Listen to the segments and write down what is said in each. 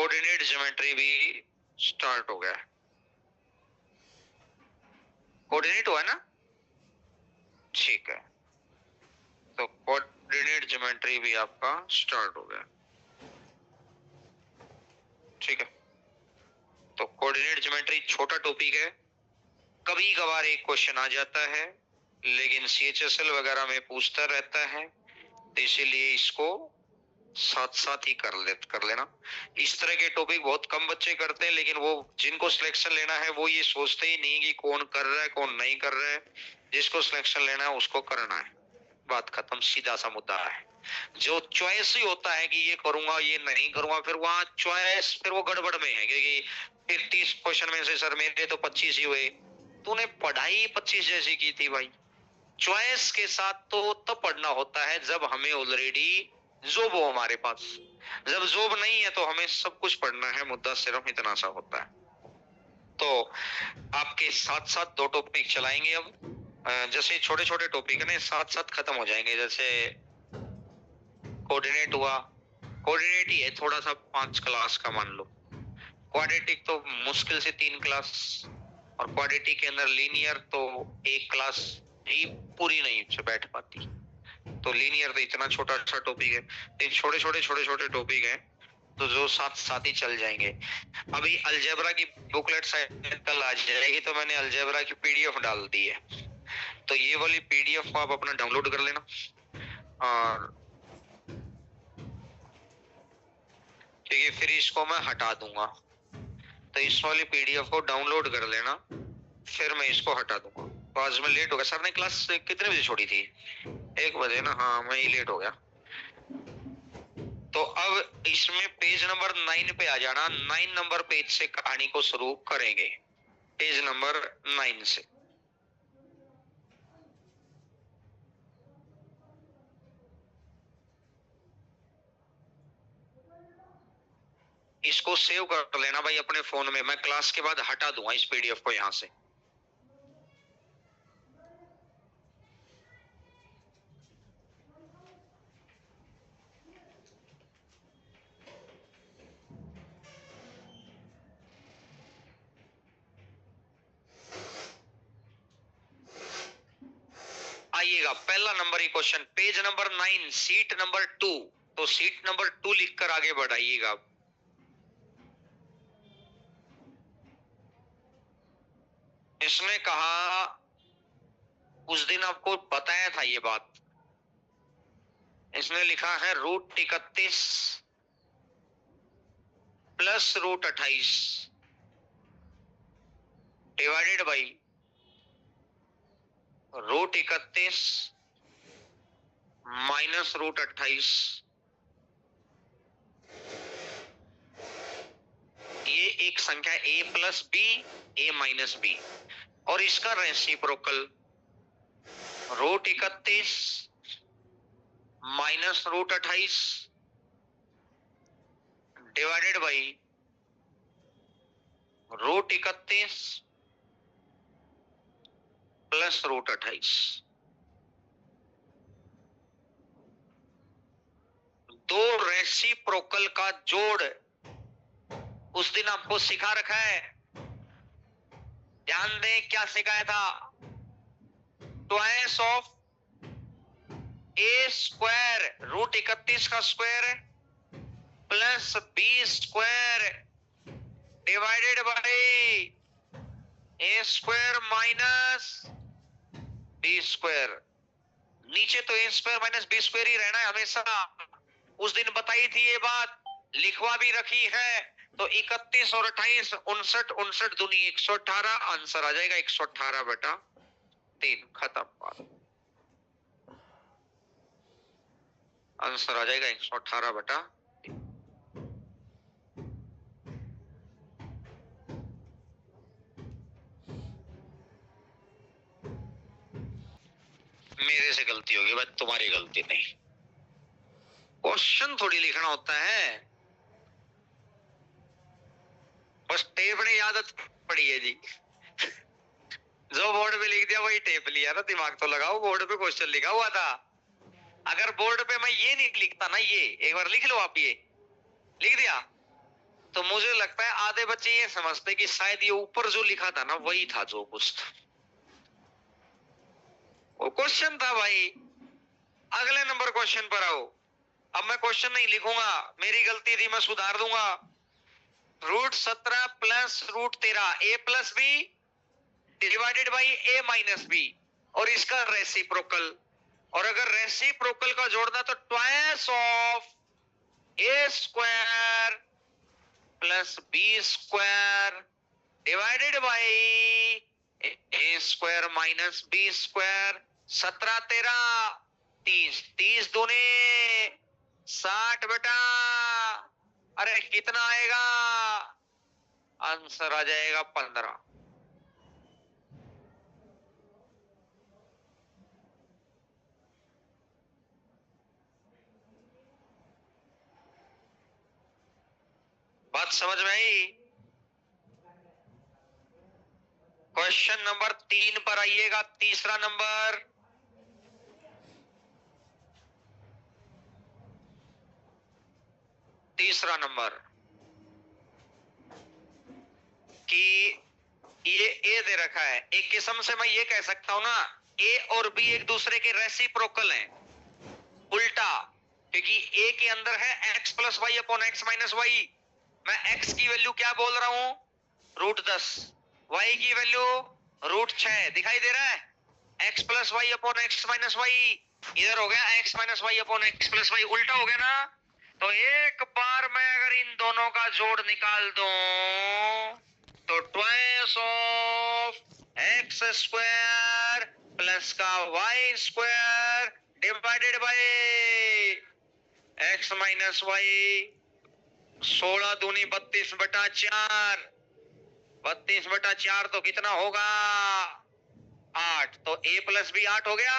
Coordinate geometry भी start हो गया। कोऑर्डिनेट हुआ ना, ठीक है। तो कोऑर्डिनेट ज्योमेट्री भी आपका स्टार्ट हो गया, ठीक है। तो कोऑर्डिनेट ज्योमेट्री छोटा टॉपिक है, कभी कभार एक क्वेश्चन आ जाता है, लेकिन सीएचएसएल वगैरह में पूछता रहता है, तो इसीलिए इसको साथ साथ ही कर लेना। इस तरह के टॉपिक बहुत कम बच्चे करते हैं, लेकिन वो जिनको सिलेक्शन लेना है वो ये सोचते ही नहीं कि कौन कर रहा है कौन नहीं कर रहा है। जिसको सिलेक्शन लेना है उसको करना है, बात खत्म, सीधा सा मुद्दा है। जो चॉइस ही होता है कि ये करूंगा ये नहीं करूंगा, फिर वहां चॉइस फिर वो गड़बड़ में है, क्योंकि फिर 30 क्वेश्चन में से सर मेरे तो 25 ही हुए। तूने पढ़ाई 25 जैसी की थी भाई। चॉइस के साथ तो तब पढ़ना होता है जब हमें ऑलरेडी जॉब हो हमारे पास। जब जॉब नहीं है तो हमें सब कुछ पढ़ना है, मुद्दा सिर्फ इतना सा होता है। तो आपके साथ साथ दो टॉपिक चलाएंगे अब। जैसे छोटे छोटे टॉपिक है ना साथ साथ खत्म हो जाएंगे। जैसे कोऑर्डिनेट हुआ, कोऑर्डिनेट ही है थोड़ा सा 5 क्लास का मान लो। क्वाड्रेटिक तो मुश्किल से 3 क्लास, और क्वाड्रेटिक के अंदर लीनियर तो 1 क्लास ही पूरी नहीं बैठ पाती। तो लीनियर तो इतना छोटा अच्छा टॉपिक है, लेकिन छोटे छोटे टॉपिक है तो जो साथ साथ ही चल जाएंगे। अभी अलजेब्रा की बुकलेट कल आ जाएगी, तो मैंने अलजेब्रा की पीडीएफ डाल दी है, तो ये वाली पीडीएफ को आप अपना डाउनलोड कर लेना। और क्योंकि फिर इसको मैं हटा दूंगा, तो इस वाली पीडीएफ को डाउनलोड कर लेना, फिर मैं इसको हटा दूंगा। तो आज मैं लेट हो गया, सर ने क्लास कितने बजे छोड़ी थी? 1 बजे ना, हाँ मैं ही लेट हो गया। तो अब इसमें पेज नंबर 9 पे आ जाना। 9 नंबर पेज से कहानी को शुरू करेंगे, पेज नंबर 9 से। इसको सेव कर लेना भाई अपने फोन में, मैं क्लास के बाद हटा दूंगा इस पीडीएफ को यहां से। आइएगा, पहला नंबर ही question, page number 9 seat number 2। तो सीट नंबर 2 लिखकर आगे बढ़ाइएगा। इसने कहा, उस दिन आपको बताया था ये बात, इसने लिखा है √31 प्लस √28 डिवाइडेड बाई √31 माइनस √28। ये एक संख्या a plus b a minus b, और इसका reciprocal √31 minus √28 divided by √31 plus √28। दो रेसिप्रोकल का जोड़ उस दिन आपको सिखा रखा है, ध्यान दें क्या सिखाया था। ट्वाइस ऑफ a² √31 का square plus b² divided by a² minus b²। नीचे तो a² माइनस b² ही रहना है हमेशा। उस दिन बताई थी ये बात, लिखवा भी रखी है। तो 31 और 28 59, 59 दूनी 118, आंसर आ जाएगा 118/3। खत्म बात, आंसर आ जाएगा 118/3। मेरे से गलती होगी बस, तुम्हारी गलती नहीं। क्वेश्चन थोड़ी लिखना होता है, बस टेप ने आदत पड़ी है जी। जो बोर्ड पे लिख दिया वही टेप लिया ना, दिमाग तो लगाओ, बोर्ड पे क्वेश्चन लिखा हुआ था। अगर बोर्ड पे मैं ये नहीं लिखता ना, ये एक बार लिख लो आप, ये लिख दिया तो मुझे लगता है आधे बच्चे ये समझते कि शायद ये ऊपर जो लिखा था ना वही था जो कुछ था, वो क्वेश्चन था भाई। अगले नंबर क्वेश्चन पर आओ। अब मैं क्वेश्चन नहीं लिखूंगा, मेरी गलती थी, मैं सुधार दूंगा। √17 plus √13 a plus b divided by a minus b, और इसका रेसिप्रोकल। और अगर रेसिप्रोकल का जोड़ना तो twice of a square plus b square divided by a square minus b square. 17 13 30, 30 दूने 60 बेटा। अरे कितना आएगा? आंसर आ जाएगा 15। बात समझ में आई? क्वेश्चन नंबर 3 पर आइएगा, तीसरा नंबर। तीसरा नंबर कि ये ए दे रखा है। एक किस्म से मैं ये कह सकता हूं ना, ए और बी एक दूसरे के रेसिप्रोकल हैं, उल्टा, क्योंकि ए के अंदर है x plus y upon x minus y. मैं x की वैल्यू क्या बोल रहा हूं? √10। y की वैल्यू √6 दिखाई दे रहा है। x plus y upon x minus y, इधर हो गया x minus y upon x plus y, उल्टा हो गया ना। तो एक बार मैं अगर इन दोनों का जोड़ निकाल दूं तो twice of x square plus का y square divided by x minus y. 16 दूनी 32/4, 32/4 तो कितना होगा? 8। तो a प्लस बी 8 हो गया,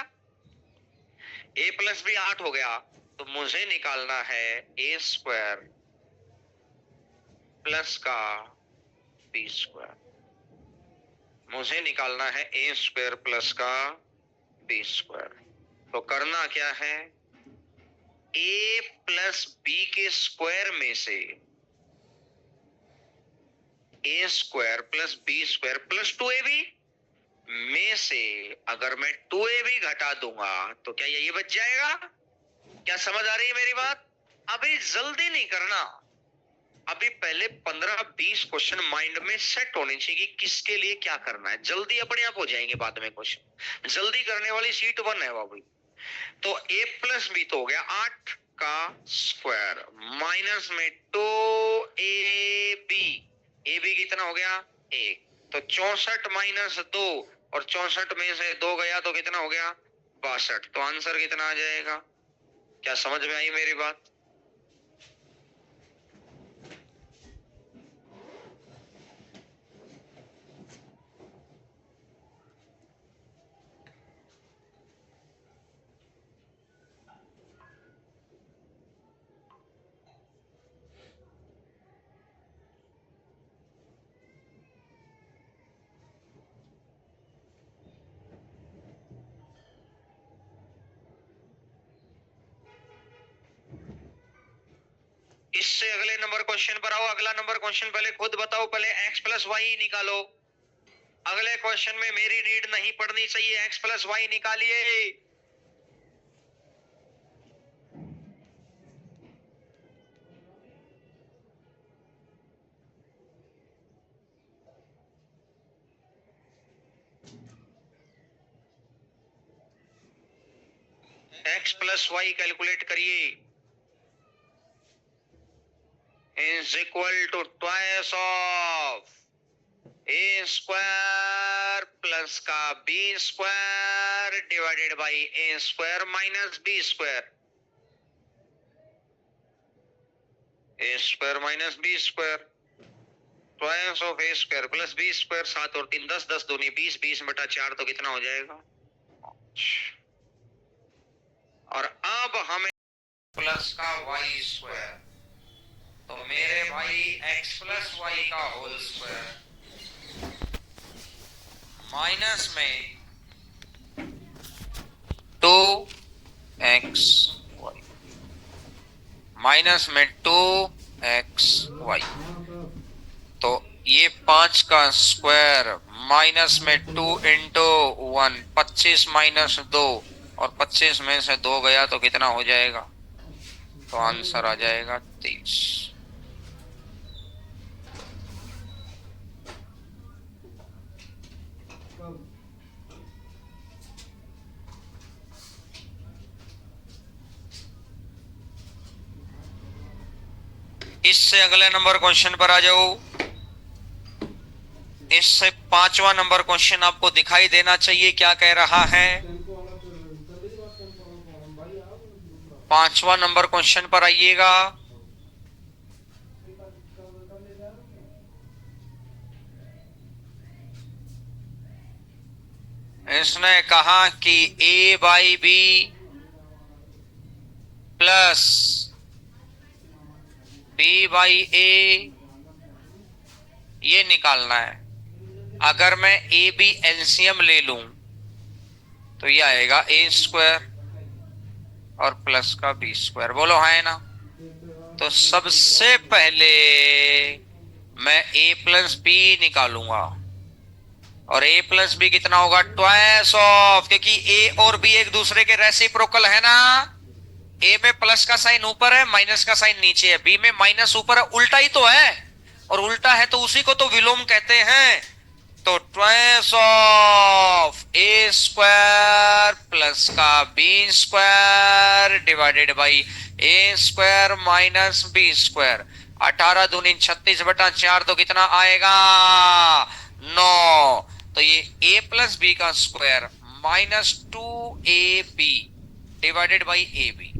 a प्लस बी 8 हो गया। तो मुझे निकालना है a स्क्वायर प्लस का b स्क्वायर। मुझे निकालना है a स्क्वायर प्लस का b स्क्वायर। तो करना क्या है? a प्लस b के स्क्वायर में से a square plus b square plus 2ab में से अगर मैं 2ab घटा दूंगा तो क्या यही बच जाएगा? क्या समझ आ रही है मेरी बात? अभी जल्दी नहीं करना, अभी पहले 15-20 क्वेश्चन माइंड में सेट होने चाहिए कि किसके लिए क्या करना है। जल्दी अपने आप हो जाएंगे बाद में क्वेश्चन। जल्दी करने वाली सीट 1 है बाबू। तो a प्लस बी तो हो गया 8 का स्क्वायर माइनस में 2ab। ab कितना हो गया? 1। तो 64 माइनस 2, और 64 में से 2 गया तो कितना हो गया? 62। तो आंसर कितना आ जाएगा? क्या समझ में आई मेरी बात? इससे अगले नंबर क्वेश्चन पर आओ। अगला नंबर क्वेश्चन पहले खुद बताओ, पहले x प्लस वाई निकालो। अगले क्वेश्चन में मेरी रीड नहीं पढ़नी चाहिए, x प्लस वाई निकालिए। x प्लस वाई कैलकुलेट करिए, is equal to twice of a square plus का b square divided by a square minus b square. a square minus b square twice of a square plus b square. 7 और 3 10, 10 दूनी 20, 20/4 तो कितना हो जाएगा? और अब हमें प्लस का वाई स्क्वायर, तो मेरे भाई x प्लस वाई का होल स्क्वायर माइनस में 2x वाई, माइनस में 2x वाई। तो ये 5 का स्क्वायर माइनस में 2 इंटू 1, 25 माइनस 2, और 25 में से 2 गया तो कितना हो जाएगा? तो आंसर आ जाएगा 23। इससे अगले नंबर क्वेश्चन पर आ जाओ। इससे 5वां नंबर क्वेश्चन आपको दिखाई देना चाहिए क्या कह रहा है। 5वां नंबर क्वेश्चन पर आइएगा। इसने कहा कि a by b plus b by a ये निकालना है। अगर मैं ए बी एलसीएम ले लूं तो ये आएगा ए स्क्वायर और प्लस का बी स्क्वायर। बोलो है ना। तो सबसे पहले मैं ए प्लस बी निकालूंगा, और ए प्लस बी कितना होगा? ट्वाइस ऑफ, क्योंकि ए और बी एक दूसरे के रेसिप्रोकल है ना। ए में प्लस का साइन ऊपर है, माइनस का साइन नीचे है। बी में माइनस ऊपर है, उल्टा ही तो है, और उल्टा है तो उसी को तो विलोम कहते हैं। तो twice of a square plus का b square divided by a square minus b square. 18 दूनी 36 बटा 4 तो कितना आएगा? 9। तो ये a प्लस बी का square minus 2ab divided by a b,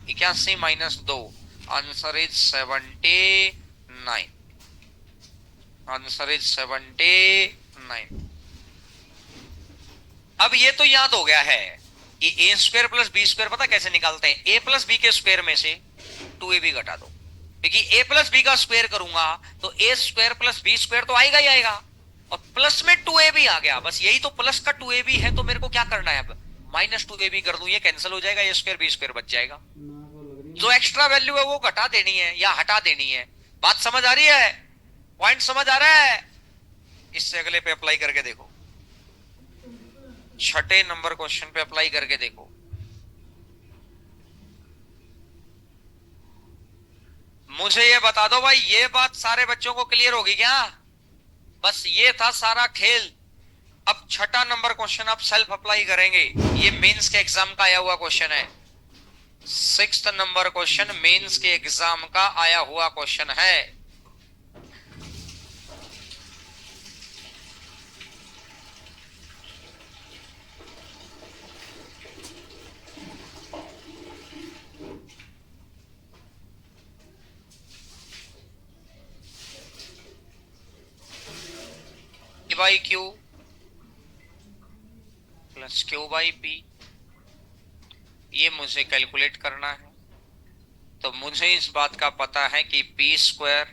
81 minus 2, answer is 79। Answer is 79। अब ये तो याद हो गया है कि a square plus b square पता कैसे निकालते हैं? ए प्लस बी के स्क्वायर में से 2ab घटा दो, क्योंकि ए प्लस बी का स्क्वायर करूंगा तो a square plus b square तो आएगा ही आएगा, और प्लस में 2ab आ गया। बस यही तो, प्लस का 2ab है तो मेरे को क्या करना है? अब माइनस 2ab कर दूं, ये कैंसिल हो जाएगा, ए स्क्वायर बी स्क्वायर बच जाएगा। जो एक्स्ट्रा वैल्यू है वो घटा देनी है या हटा देनी है। बात समझ आ रही है? पॉइंट समझ आ रहा है? इससे अगले पे अप्लाई करके देखो, छठे नंबर क्वेश्चन पे अप्लाई करके देखो। मुझे ये बता दो भाई, ये बात सारे बच्चों को क्लियर होगी क्या? बस ये था सारा खेल। अब छठा नंबर क्वेश्चन आप सेल्फ अप्लाई करेंगे। ये मेंस के एग्जाम का आया हुआ क्वेश्चन है। 6th नंबर क्वेश्चन मेंस के एग्जाम का आया हुआ क्वेश्चन है। By Q plus Q by P, ये मुझे कैलकुलेट करना है। तो मुझे इस बात का पता है कि पी स्क्वायर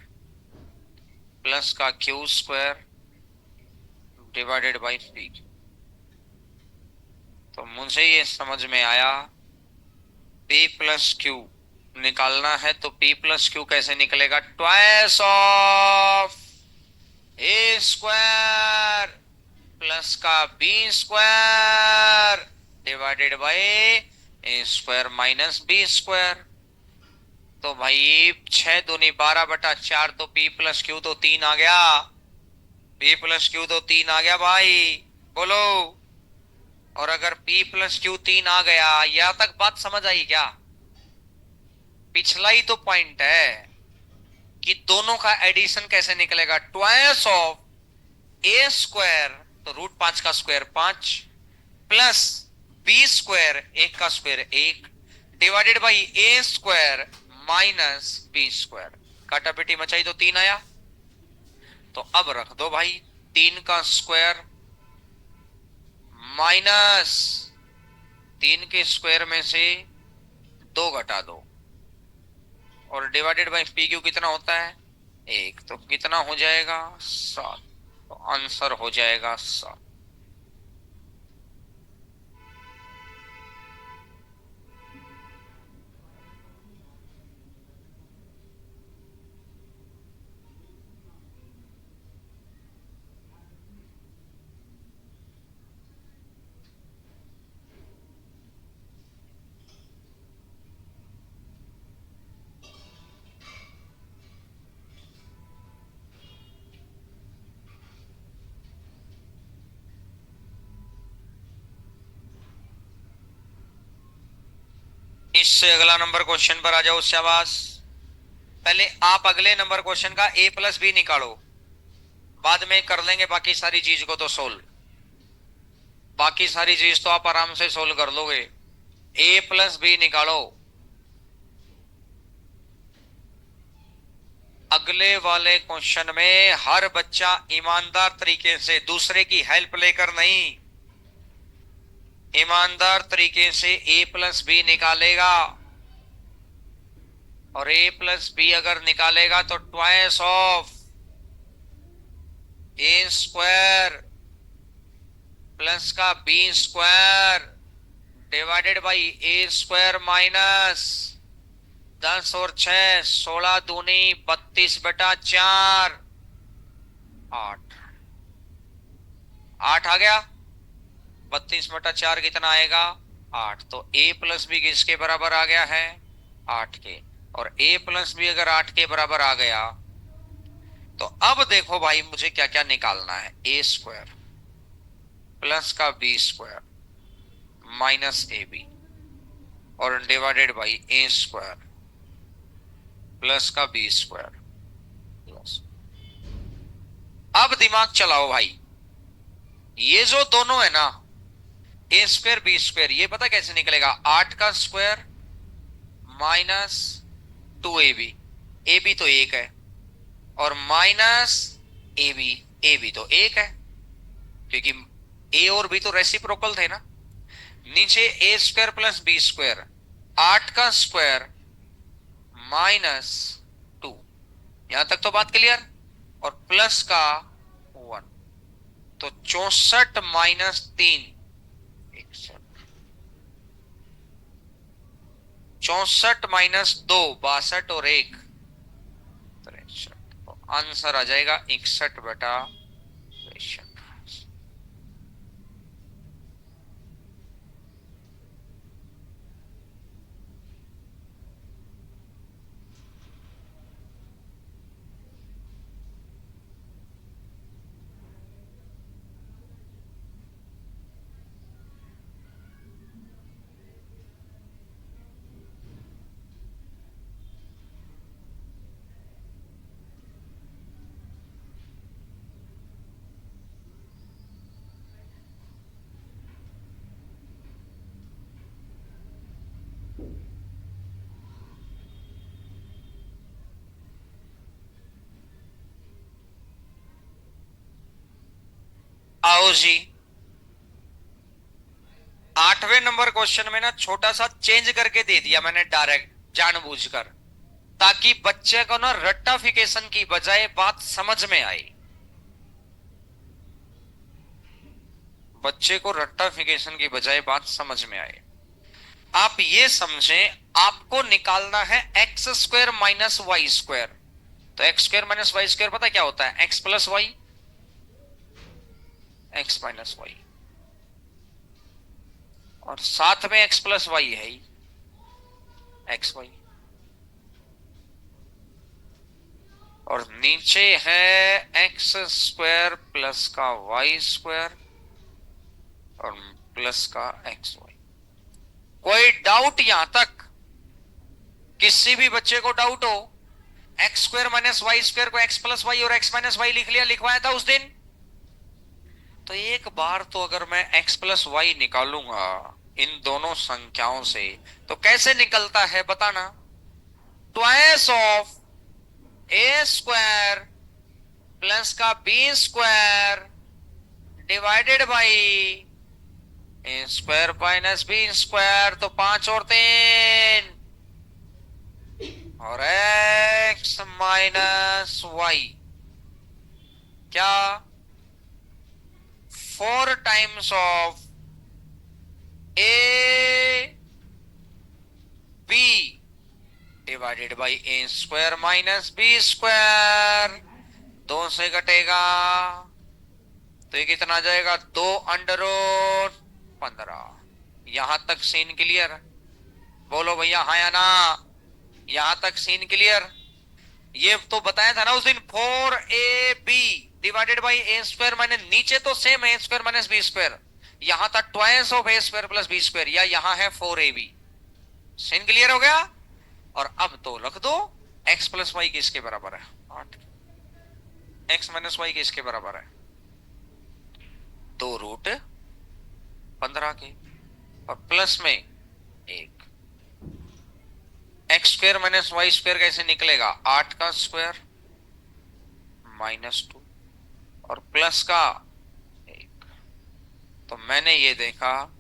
प्लस का Q square divided by P. तो मुझे ये समझ में आया, पी प्लस क्यू निकालना है तो पी प्लस क्यू कैसे निकलेगा? Twice of a square plus का b square divided by a square minus b square. तो भाई 6 दूनी 12 बटा 4, तो पी प्लस क्यू तो 3 आ गया। पी प्लस क्यू तो 3 आ गया भाई, बोलो। और अगर P प्लस क्यू 3 आ गया, यहां तक बात समझ आई क्या? पिछला ही तो पॉइंट है कि दोनों का एडिशन कैसे निकलेगा? ट्वाइस ऑफ ए स्क्वायर, तो रूट 5 का स्क्वायर 5, प्लस बी स्क्वायर 1 का square 1, divided by a square minus b square. काटापिटी मचाई तो 3 आया। तो अब रख दो भाई 3 का स्क्वायर माइनस 3 के स्क्वायर में से 2 घटा दो, और डिवाइडेड बाई पी क्यू कितना होता है? 1, तो कितना हो जाएगा? 7। तो आंसर हो जाएगा 7। इससे अगला नंबर क्वेश्चन पर आ जाओ शाबाश। पहले आप अगले नंबर क्वेश्चन का a प्लस बी निकालो, बाद में कर लेंगे बाकी सारी चीज को तो सोल्व। बाकी सारी चीज तो आप आराम से सोल्व कर लोगे। a प्लस बी निकालो। अगले वाले क्वेश्चन में हर बच्चा ईमानदार तरीके से दूसरे की हेल्प लेकर नहीं, ईमानदार तरीके से a प्लस बी निकालेगा। और a प्लस बी अगर निकालेगा तो twice of a square plus का b square divided by a square minus 10 और 6 16 दूनी 32/4 8 8 आ गया। 32/4 कितना आएगा 8। तो a प्लस बी किसके बराबर आ गया है 8 के। और a प्लस बी अगर 8 के बराबर आ गया तो अब देखो भाई मुझे क्या क्या निकालना है। ए स्क्वायर प्लस का b square minus a b और divided by a square plus का बी स्क्वायर प्लस। अब दिमाग चलाओ भाई, ये जो दोनों है ना ए स्क्वायर बी स्क्वायर, ये पता कैसे निकलेगा 8 का square minus 2ab, A B तो 1 है और माइनस ए बी तो 1 है क्योंकि ए और बी तो रेसिप्रोकल थे ना। नीचे ए स्क्वायर प्लस बी स्क्वायर 8 का स्क्वायर माइनस 2, यहां तक तो बात क्लियर। और प्लस का 1 तो 64 माइनस 3 64 माइनस 2 62 और 1 63। तो आंसर आ जाएगा 61/63। आओ जी, 8वें नंबर क्वेश्चन में ना छोटा सा चेंज करके दे दिया मैंने डायरेक्ट जानबूझकर, ताकि बच्चे को ना रट्टाफिकेशन की बजाय बात समझ में आए। बच्चे को रट्टाफिकेशन की बजाय बात समझ में आए। आप ये समझें, आपको निकालना है x square minus y square. तो x square minus y square पता क्या होता है x plus y, x minus y और साथ में एक्स प्लस वाई है ही एक्स वाई। और नीचे है एक्स स्क्वायर प्लस का वाई स्क्वायर और प्लस का एक्स वाई। कोई डाउट यहां तक? किसी भी बच्चे को डाउट हो? X square minus y square को एक्स प्लस वाई और एक्स माइनस वाई लिख लिया, लिखवाया था उस दिन। तो एक बार तो अगर मैं x प्लस वाई निकालूंगा इन दोनों संख्याओं से तो कैसे निकलता है बताना। Twice of a square plus का b square divided by a square minus b square. तो 5 और 3 और x माइनस वाई क्या 4 times of a b divided by a square minus b square. 2 से घटेगा तो ये कितना आ जाएगा 2√15। यहां तक सीन क्लियर? बोलो भैया हाँ या ना? यहां तक सीन क्लियर? ये तो बताया था ना उस दिन 4ab divided by a square minus, नीचे तो सेम है a square minus b square, यहां था twice of a square plus b square, या यहां है 4ab। सीन क्लियर हो गया। और अब तो रख दो x प्लस वाई किसके बराबर है, 8। x माइनस वाई किसके बराबर है, 2√15 के, और प्लस में 1। X square minus y square कैसे निकलेगा, 8 का स्क्वायर -2 और प्लस का 1। तो मैंने ये देखा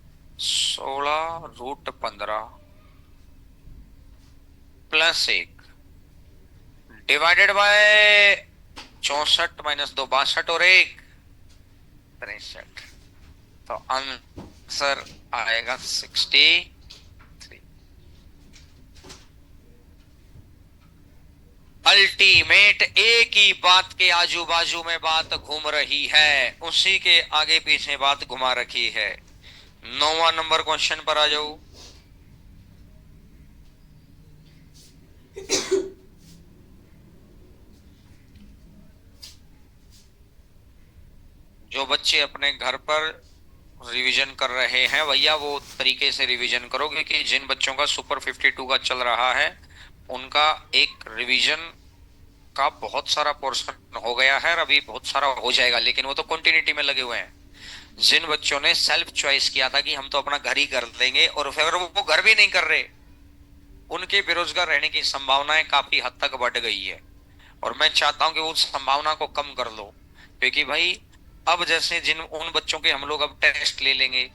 16√15 प्लस 1 डिवाइडेड बाय 64 -2 62 और 1 63। तो आंसर आएगा 63। अल्टीमेट एक ही बात के आजू बाजू में बात घूम रही है, उसी के आगे पीछे बात घुमा रखी है। 9वां नंबर क्वेश्चन पर आ जाओ। जो बच्चे अपने घर पर रिवीजन कर रहे हैं भैया वो तरीके से रिवीजन करो, क्योंकि जिन बच्चों का सुपर 52 का चल रहा है उनका एक रिवीजन का बहुत सारा पोर्शन हो गया है और अभी बहुत सारा हो जाएगा, लेकिन वो तो कंटिन्यूटी में लगे हुए हैं। जिन बच्चों ने सेल्फ चॉइस किया था कि हम तो अपना घर ही कर लेंगे और फिर वो घर भी नहीं कर रहे, उनके बेरोजगार रहने की संभावनाएं काफी हद तक बढ़ गई है। और मैं चाहता हूं कि उस संभावना को कम कर लो, क्योंकि भाई अब जैसे जिन उन बच्चों के हम लोग अब टेस्ट ले लेंगे,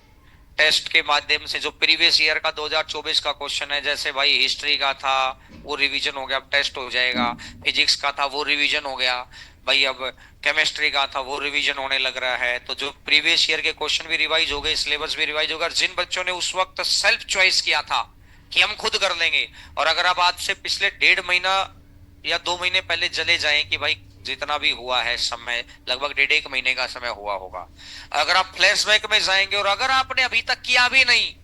टेस्ट के माध्यम से जो प्रीवियस ईयर का 2024 का क्वेश्चन है, जैसे भाई हिस्ट्री का था वो रिवीजन हो गया, अब टेस्ट हो जाएगा। फिजिक्स का था वो रिवीजन हो गया भाई, अब केमिस्ट्री का था वो रिवीजन होने लग रहा है। तो जो प्रीवियस ईयर के क्वेश्चन भी रिवाइज हो गए, सिलेबस भी रिवाइज होगा। जिन बच्चों ने उस वक्त सेल्फ चॉइस किया था कि हम खुद कर लेंगे, और अगर आप आज से पिछले 1.5 महीना या 2 महीने पहले चले जाएं कि भाई जितना भी हुआ है समय, लगभग 1.5 महीने का समय हुआ होगा, अगर आप फ्लैशबैक में जाएंगे और अगर आपने अभी तक किया भी नहीं,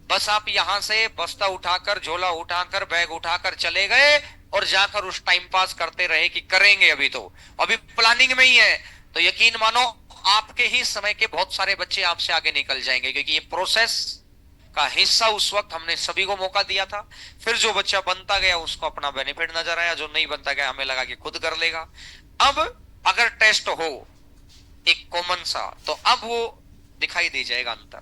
बस आप यहां से बस्ता उठाकर, झोला उठाकर, बैग उठाकर चले गए और जाकर उस टाइम पास करते रहे कि करेंगे, अभी तो अभी प्लानिंग में ही है, तो यकीन मानो आपके ही समय के बहुत सारे बच्चे आपसे आगे निकल जाएंगे, क्योंकि ये प्रोसेस का हिस्सा उस वक्त हमने सभी को मौका दिया था। फिर जो बच्चा बनता गया उसको अपना बेनिफिट नजर आया, जो नहीं बनता गया हमें लगा कि खुद कर लेगा। अब अगर टेस्ट हो एक कॉमन सा, तो अब वो दिखाई दे जाएगा अंतर।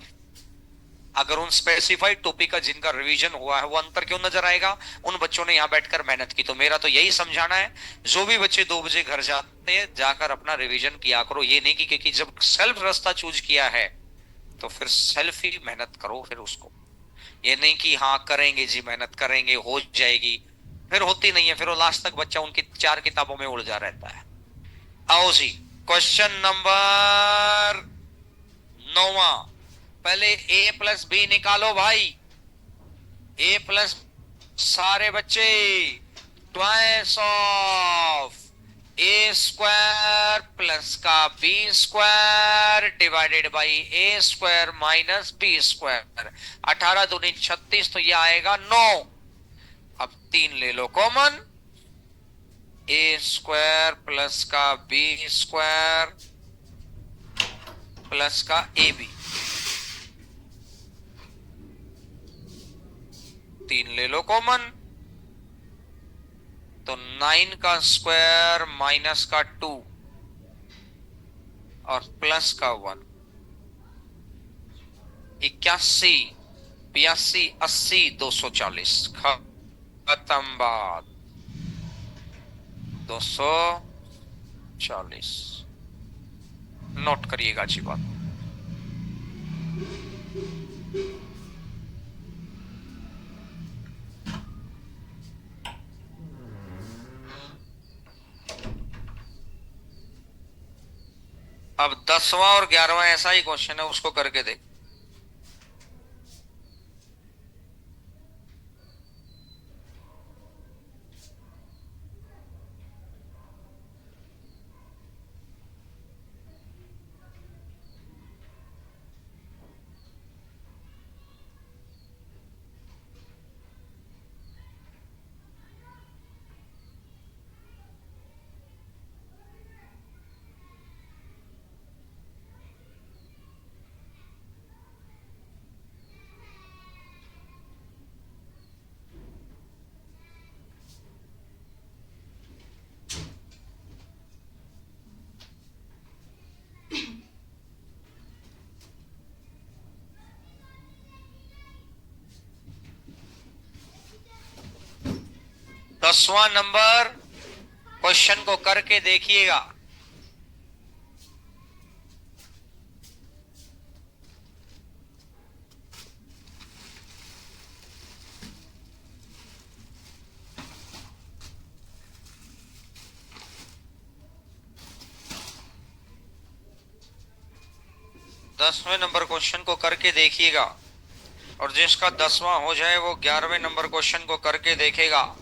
अगर उन स्पेसिफाइड टॉपिक का जिनका रिवीजन हुआ है वो अंतर क्यों नजर आएगा, उन बच्चों ने यहां बैठकर मेहनत की। तो मेरा तो यही समझाना है, जो भी बच्चे 2 बजे घर जाते हैं जाकर अपना रिवीजन किया करो। ये नहीं कि क्योंकि जब सेल्फ रास्ता चूज किया है तो फिर सेल्फ ही मेहनत करो फिर उसको। ये नहीं कि हाँ करेंगे जी, मेहनत करेंगे हो जाएगी, फिर होती नहीं है, फिर वो लास्ट तक बच्चा उनकी 4 किताबों में उलझा रहता है। आओ जी, क्वेश्चन नंबर 9। पहले ए प्लस बी निकालो भाई। ए प्लस सारे बच्चे twice of a square plus का b square divided by a square minus b square. 18 दूनी 36, तो ये आएगा 9। अब 3 ले लो कॉमन, ए स्क्वायर प्लस का बी स्क्वायर प्लस का ए बी, 3 ले लो कॉमन, तो 9 का स्क्वायर माइनस का 2 और प्लस का 1। 81, 82, 80, 240, खत्म बात। 240 नोट करिएगा अच्छी बात। अब 10वां और 11वां ऐसा ही क्वेश्चन है, उसको करके देख। 10वां नंबर क्वेश्चन को करके देखिएगा। दसवें नंबर क्वेश्चन को करके देखिएगा और जिसका 10वां हो जाए वो 11वें नंबर क्वेश्चन को करके देखेगा।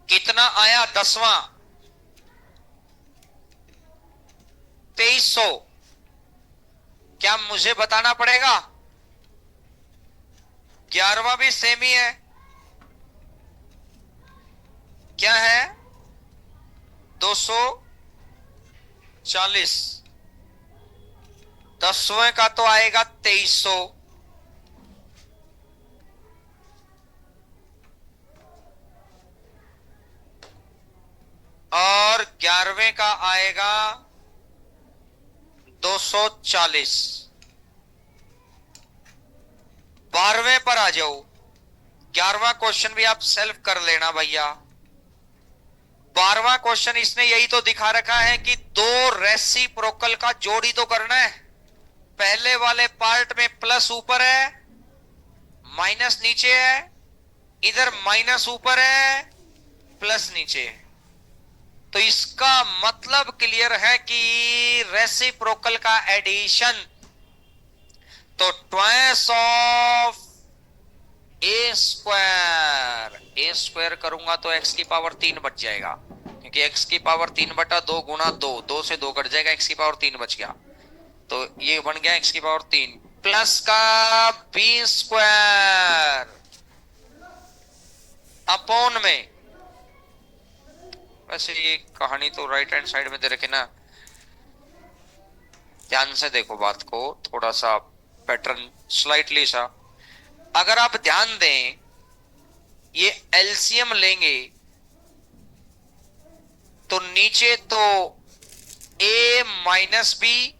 कितना आया 10वां? 2300। क्या मुझे बताना पड़ेगा? 11वां भी सेम ही है। क्या है? 240। 10वें का तो आएगा 2300 और 11वें का आएगा 240। 12वें पर आ जाओ। 11वां क्वेश्चन भी आप सेल्फ कर लेना भैया। 12वां क्वेश्चन इसने यही तो दिखा रखा है कि दो रेसिप्रोकल का जोड़ी तो करना है। पहले वाले पार्ट में प्लस ऊपर है, माइनस नीचे है, इधर माइनस ऊपर है, प्लस नीचे है। तो इसका मतलब क्लियर है कि रेसिप्रोकल का एडिशन तो ट्वाइस ऑफ ए स्क्वायर करूंगा तो एक्स की पावर 3 बच जाएगा, क्योंकि एक्स की पावर 3 बटा 2 गुना 2, 2 से 2 कट जाएगा, एक्स की पावर 3 बच गया। तो ये बन गया एक्स की पावर 3 प्लस का बी स्क्वायर अपॉन में। वैसे ये कहानी तो राइट हैंड साइड में दे रखे ना, ध्यान से देखो बात को, थोड़ा सा पैटर्न स्लाइटली सा। अगर आप ध्यान दें, ये एलसीएम लेंगे तो नीचे तो a minus b,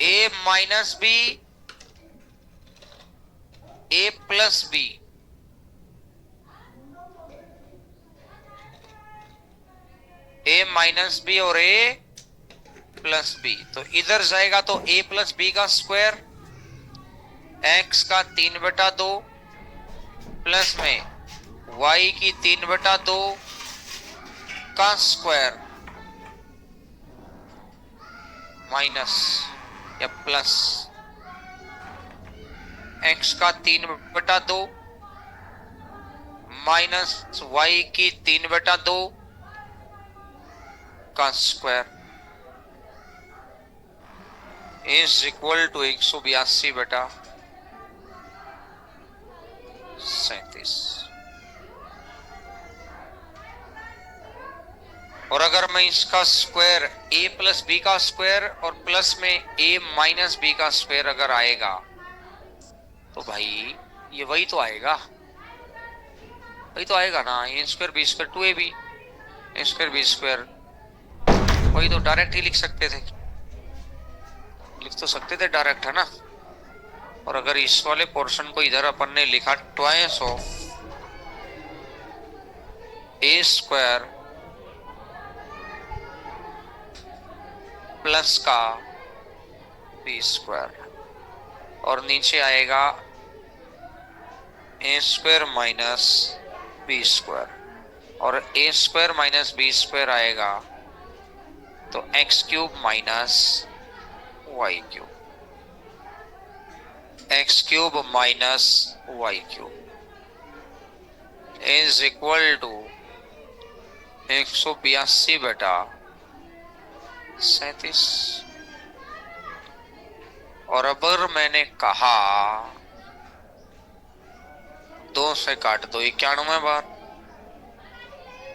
a minus b, a plus b, a minus b और a प्लस बी। तो इधर जाएगा तो a प्लस बी का स्क्वायर, x का 3/2 प्लस में y की 3/2 का स्क्वायर माइनस या प्लस x का 3/2 माइनस y की 3/2 का स्क्वायर इज इक्वल टू 182 बेटा 37। और अगर मैं इसका स्क्वायर a प्लस बी का स्क्वायर और प्लस में a माइनस बी का स्क्वायर अगर आएगा तो भाई ये वही तो आएगा, वही तो आएगा ना, ए स्क्वायर बी स्क्वायर 2ab, ए स्क्वायर बी स्क्वायर, वही तो डायरेक्ट ही लिख सकते थे, लिख तो सकते थे डायरेक्ट, है ना। और अगर इस वाले पोर्शन को इधर अपन ने लिखा twice of a square plus का बी स्क्वायर, और नीचे आएगा a square minus b square, और a square minus b square आएगा तो x cube minus y cube, x cube minus y cube is equal to 182 बटा 37। और अगर मैंने कहा 2 से काट दो 91 बार,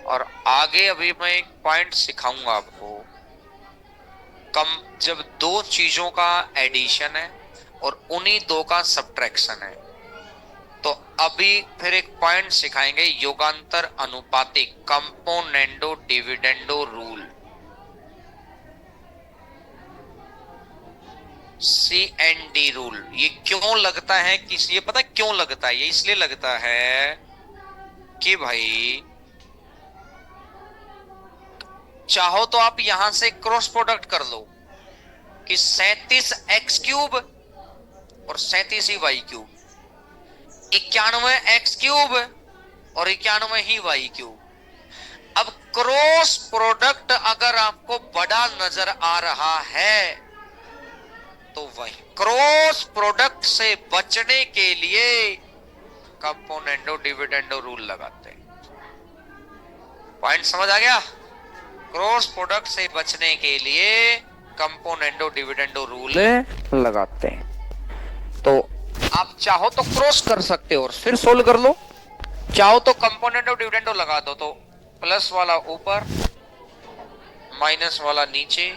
और आगे अभी मैं एक पॉइंट सिखाऊंगा आपको, कम जब दो चीजों का एडिशन है और उन्हीं दो का सब्ट्रैक्शन है, तो अभी फिर एक पॉइंट सिखाएंगे योगांतर अनुपातिक componendo dividendo rule, CND rule. ये क्यों लगता है, किस ये पता क्यों लगता है? ये इसलिए लगता है कि भाई चाहो तो आप यहां से क्रॉस प्रोडक्ट कर लो कि 37 एक्स क्यूब और 37 ही वाई क्यूब, 91 एक्स क्यूब और 91 ही वाई क्यूब। अब क्रॉस प्रोडक्ट अगर आपको बड़ा नजर आ रहा है तो वही क्रॉस प्रोडक्ट से बचने के लिए कंपोनेंडो डिविडेंडो रूल लगाते हैं। पॉइंट समझ आ गया? क्रॉस प्रोडक्ट से बचने के लिए कंपोनेंडो डिविडेंडो रूल लगाते हैं। तो आप चाहो तो क्रॉस कर सकते हो और फिर सोल्व कर लो, चाहो तो कंपोनेंडो डिविडेंडो लगा दो, तो प्लस वाला ऊपर माइनस वाला नीचे,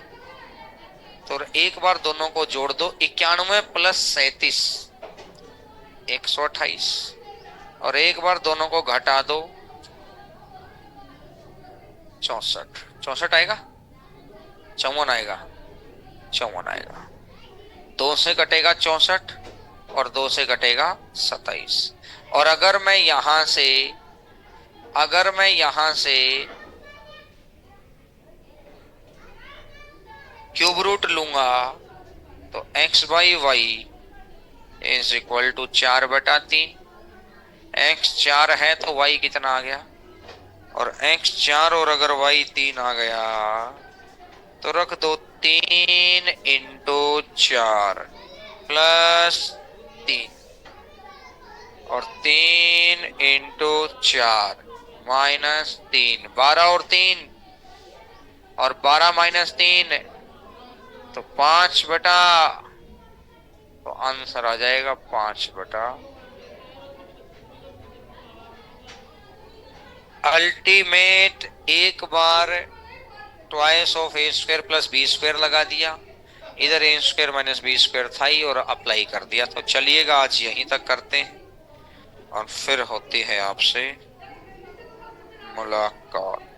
तो एक बार दोनों को जोड़ दो, 91 प्लस 37 128, और एक बार दोनों को घटा दो 64 आएगा, 54 आएगा, 54 आएगा। 2 से कटेगा 64 और 2 से कटेगा 27। और अगर मैं यहां से क्यूब रूट लूंगा तो x by y is equal to 4 बटा 3। x 4 है तो y कितना आ गया, और x 4 और अगर y 3 आ गया तो रख दो 3 इंटू 4 प्लस 3, और 3 इंटू 4 माइनस 3, 12 और 3 और 12 माइनस 3 तो 5 बटा, तो आंसर आ जाएगा 5 बटा। अल्टीमेट एक बार twice of a square plus b square लगा दिया, इधर a square minus b square था ही, और अप्लाई कर दिया। तो चलिएगा आज यहीं तक करते हैं और फिर होती है आपसे मुलाकात।